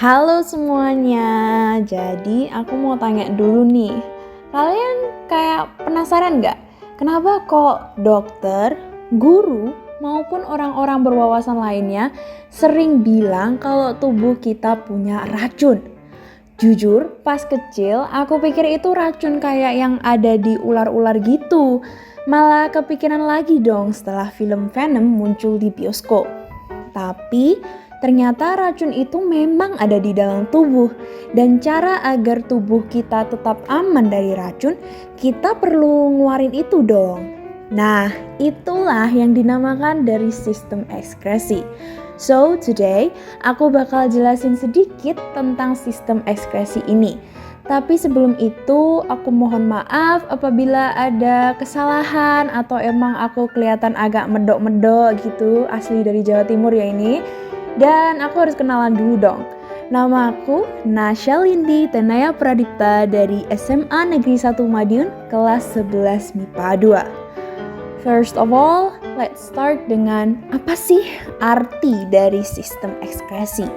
Halo semuanya, jadi aku mau tanya dulu nih, kalian kayak penasaran nggak? Kenapa kok dokter, guru, maupun orang-orang berwawasan lainnya sering bilang kalau tubuh kita punya racun? Jujur, pas kecil aku pikir itu racun kayak yang ada di ular-ular gitu. Malah kepikiran lagi dong setelah film Venom muncul di bioskop. Tapi ternyata racun itu memang ada di dalam tubuh, dan cara agar tubuh kita tetap aman dari racun, kita perlu ngeluarin itu dong. Nah, itulah yang dinamakan dari sistem ekskresi. So, today aku bakal jelasin sedikit tentang sistem ekskresi ini. Tapi sebelum itu, aku mohon maaf apabila ada kesalahan atau emang aku kelihatan agak medok-medok gitu, asli dari Jawa Timur ya ini. Dan aku harus kenalan dulu dong. Nama aku Nasya Lindi Tenaya Pradipta dari SMA Negeri 1 Madiun, kelas 11 MIPA 2. First of all, let's start dengan apa sih arti dari sistem ekskresi?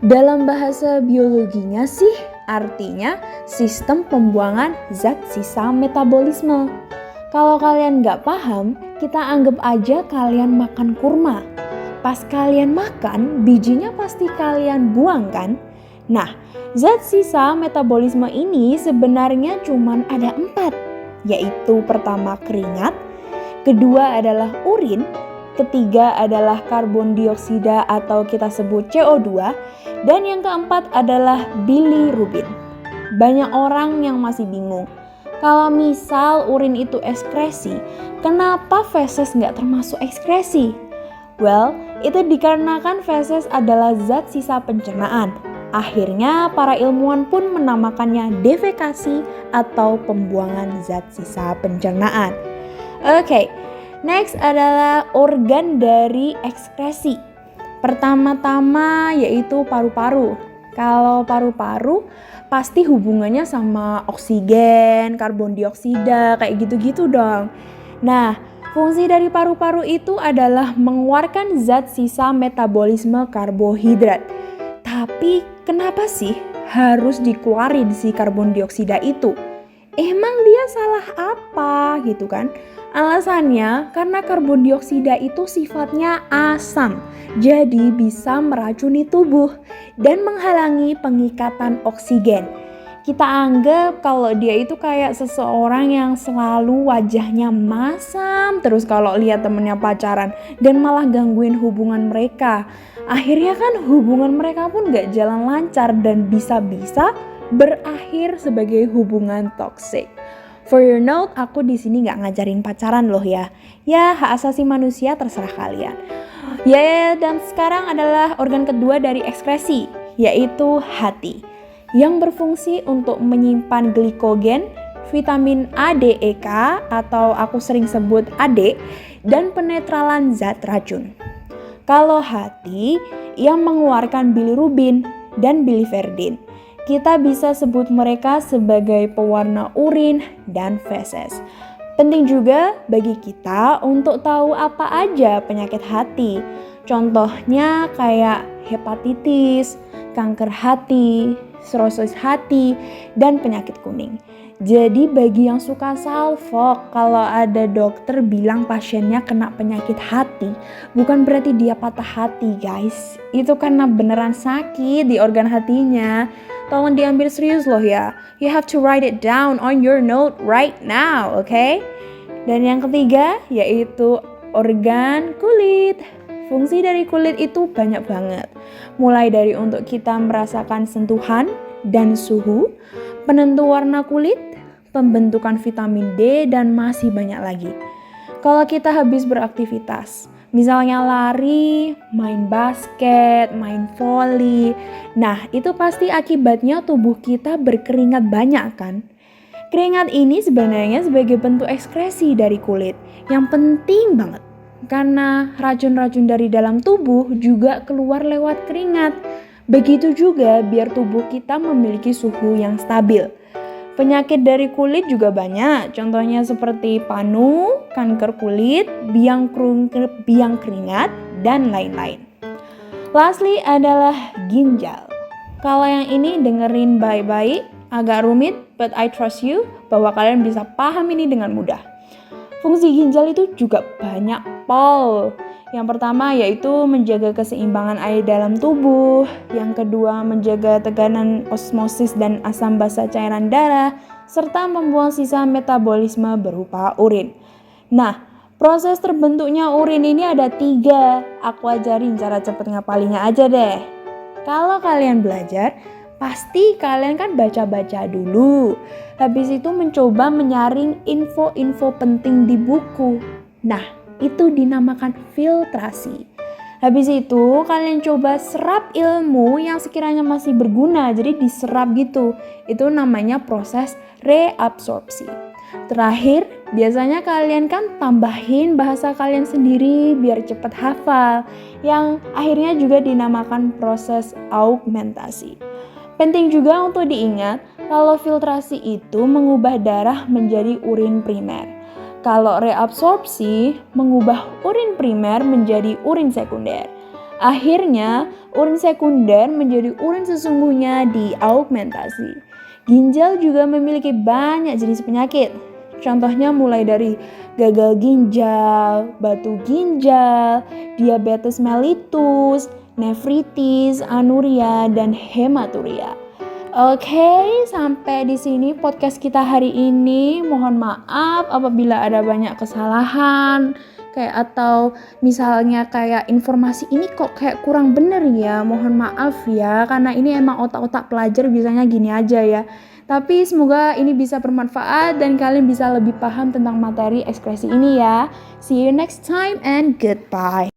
Dalam bahasa biologinya sih, artinya sistem pembuangan zat sisa metabolisme. Kalau kalian nggak paham, kita anggap aja kalian makan kurma. Pas kalian makan, bijinya pasti kalian buang kan? Nah, zat sisa metabolisme ini sebenarnya cuma ada 4, yaitu pertama keringat, kedua adalah urin, ketiga adalah karbon dioksida atau kita sebut CO2, dan yang keempat adalah bilirubin. Banyak orang yang masih bingung, kalau misal urin itu ekskresi, kenapa feses nggak termasuk ekskresi? Well, itu dikarenakan feses adalah zat sisa pencernaan. Akhirnya para ilmuwan pun menamakannya defekasi atau pembuangan zat sisa pencernaan. Oke, next adalah organ dari ekskresi. Pertama-tama yaitu paru-paru. Kalau paru-paru pasti hubungannya sama oksigen, karbon dioksida, kayak gitu-gitu dong. Nah, fungsi dari paru-paru itu adalah mengeluarkan zat sisa metabolisme karbohidrat. Tapi kenapa sih harus dikeluarin si karbon dioksida itu? Emang dia salah apa gitu kan? Alasannya karena karbon dioksida itu sifatnya asam, jadi bisa meracuni tubuh dan menghalangi pengikatan oksigen. Kita anggap kalau dia itu kayak seseorang yang selalu wajahnya masam terus kalau lihat temennya pacaran dan malah gangguin hubungan mereka. Akhirnya kan hubungan mereka pun gak jalan lancar dan bisa-bisa berakhir sebagai hubungan toksik. For your note, aku di sini nggak ngajarin pacaran loh ya. Ya, hak asasi manusia terserah kalian. Ya, dan sekarang adalah organ kedua dari ekskresi, yaitu hati, yang berfungsi untuk menyimpan glikogen, vitamin A, D, E, K, atau aku sering sebut AD, dan penetralan zat racun. Kalau hati, yang mengeluarkan bilirubin dan biliverdin. Kita bisa sebut mereka sebagai pewarna urin dan feses. Penting juga bagi kita untuk tahu apa aja penyakit hati. Contohnya kayak hepatitis, kanker hati, sirosis hati, dan penyakit kuning. Jadi bagi yang suka salfok, kalau ada dokter bilang pasiennya kena penyakit hati, bukan berarti dia patah hati guys. Itu karena beneran sakit di organ hatinya. Tolong diambil serius loh ya. You have to write it down on your note right now, okay? Dan yang ketiga yaitu organ kulit. Fungsi dari kulit itu banyak banget. Mulai dari untuk kita merasakan sentuhan dan suhu, penentu warna kulit, pembentukan vitamin D, dan masih banyak lagi. Kalau kita habis beraktivitas, misalnya lari, main basket, main voli, nah itu pasti akibatnya tubuh kita berkeringat banyak kan? Keringat ini sebenarnya sebagai bentuk ekskresi dari kulit yang penting banget. Karena racun-racun dari dalam tubuh juga keluar lewat keringat. Begitu juga biar tubuh kita memiliki suhu yang stabil. Penyakit dari kulit juga banyak, contohnya seperti panu, kanker kulit, biang keringat, dan lain-lain. Lastly adalah ginjal. Kalau yang ini dengerin baik-baik, agak rumit, but I trust you bahwa kalian bisa paham ini dengan mudah. Fungsi ginjal itu juga banyak, Paul. Yang pertama yaitu menjaga keseimbangan air dalam tubuh. Yang kedua menjaga tekanan osmosis dan asam basa cairan darah, serta membuang sisa metabolisme berupa urin. Nah, proses terbentuknya urin ini ada 3. Aku ajarin cara cepet ngapalinnya aja deh. Kalau kalian belajar, pasti kalian kan baca-baca dulu. Habis itu mencoba menyaring info-info penting di buku. Nah, itu dinamakan filtrasi. Habis itu kalian coba serap ilmu yang sekiranya masih berguna, jadi diserap gitu. Itu namanya proses reabsorpsi. Terakhir, biasanya kalian kan tambahin bahasa kalian sendiri biar cepat hafal, yang akhirnya juga dinamakan proses augmentasi. Penting juga untuk diingat kalau filtrasi itu mengubah darah menjadi urin primer. Kalau reabsorpsi mengubah urin primer menjadi urin sekunder. Akhirnya urin sekunder menjadi urin sesungguhnya di augmentasi. Ginjal juga memiliki banyak jenis penyakit. Contohnya mulai dari gagal ginjal, batu ginjal, diabetes mellitus, nefritis, anuria, dan hematuria. Oke, sampai di sini podcast kita hari ini. Mohon maaf apabila ada banyak kesalahan atau misalnya kayak informasi ini kok kayak kurang bener ya. Mohon maaf ya, karena ini emang otak-otak pelajar biasanya gini aja ya. Tapi semoga ini bisa bermanfaat dan kalian bisa lebih paham tentang materi ekspresi ini ya. See you next time and goodbye.